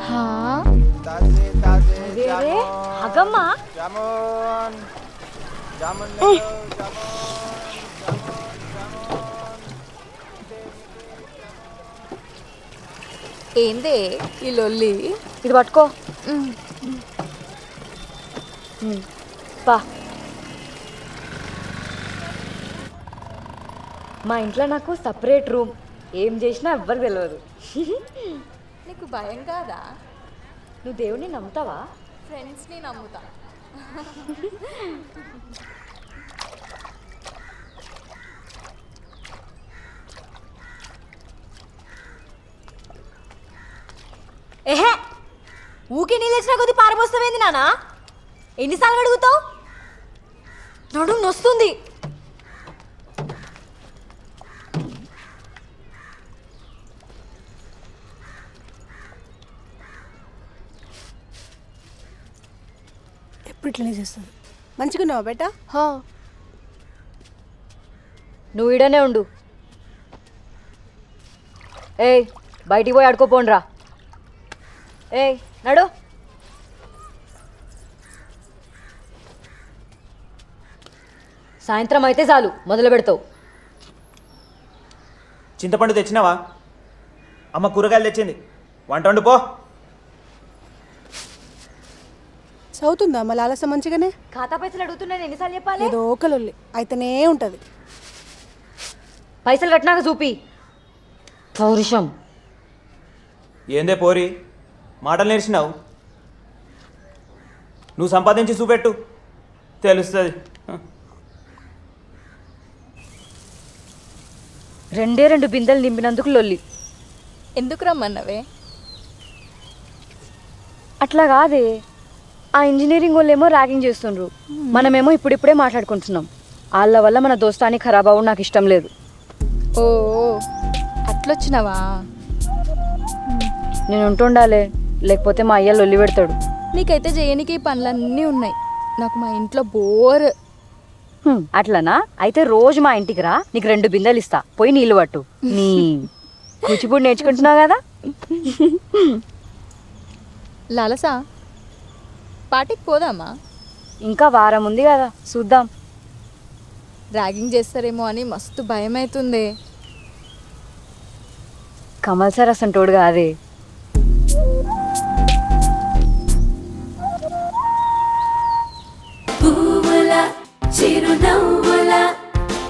హా? అరే అగమ్మా ఏందే ఈ లొల్లి? ఇది పట్టుకో. పా మా ఇంట్లో నాకు సపరేట్ రూమ్, ఏం చేసినా ఎవ్వరు తెలియదు. నీకు భయం కాదా? నువ్వు దేవుడిని నమ్ముతావా? ఫ్రెండ్స్ని నమ్ముతా. ఏహే, ఊకే నీళ్ళు వచ్చినా కొద్ది పారబోస్తావేంది నానా? ఎన్నిసార్లు అడుగుతావు? నడుము నొస్తుంది. ఎప్పుడు ఇట్లనే చేస్తుంది. మంచిగా ఉన్నావా బేటా? నువ్వు ఈడనే ఉండు. ఏయ్, బయటికి పోయి ఆడుకోపోండ్రా. ఏయ్ నడు. సాయంత్రం అయితే చాలు మొదలు పెడతావు. చింతపండు తెచ్చినావా? అమ్మ కూరగాయలు తెచ్చింది, వంట వండు పో. చదువుతుందా మళ్ళీ ఆలస్యం మంచిగానే? ఖాతా పైసలు అడుగుతున్నాను, ఎన్నిసార్లు చెప్పాలి? ఏదో ఒకలొల్లి అయితేనే ఉంటుంది. పైసలు కట్టినాక చూపి. పౌరుషం. ఏందే పోరి, మాటలు నేర్చినావు? నువ్వు సంపాదించి చూపెట్టు, తెలుస్తుంది. రెండే 2 బిందెలు నింపినందుకు లొల్లి. ఎందుకు రమ్మన్నవే? అట్లా కాదే, ఆ ఇంజనీరింగ్ వాళ్ళేమో ర్యాగింగ్ చేస్తుండ్రు, మనమేమో ఇప్పుడిప్పుడే మాట్లాడుకుంటున్నాం. వాళ్ళ వల్ల మన దోస్తాన్ని ఖరాబ్ అవ్వడం నాకు ఇష్టం లేదు. ఓ అట్లొచ్చినావా? నేను ఉంటుండాలే, లేకపోతే మా అయ్య లొల్లి పెడతాడు. నీకైతే చేయనికి ఈ పనులన్నీ ఉన్నాయి, నాకు మా ఇంట్లో బోర్. అట్లనా? అయితే రోజు మా ఇంటికి రా, నీకు 2 బిందెలు ఇస్తా, పోయి నీళ్ళు పట్టు. నీ కూచిపూడి నేర్చుకుంటున్నావు కదా. లాలసా, పార్టీకి పోదామా? ఇంకా వారం ఉంది కదా, చూద్దాం. ర్యాగింగ్ చేస్తారేమో అని మస్తు భయం అవుతుంది. కమల్ సార్ అసంటోడు కాదే. పువ్వుల చిరునవ్వు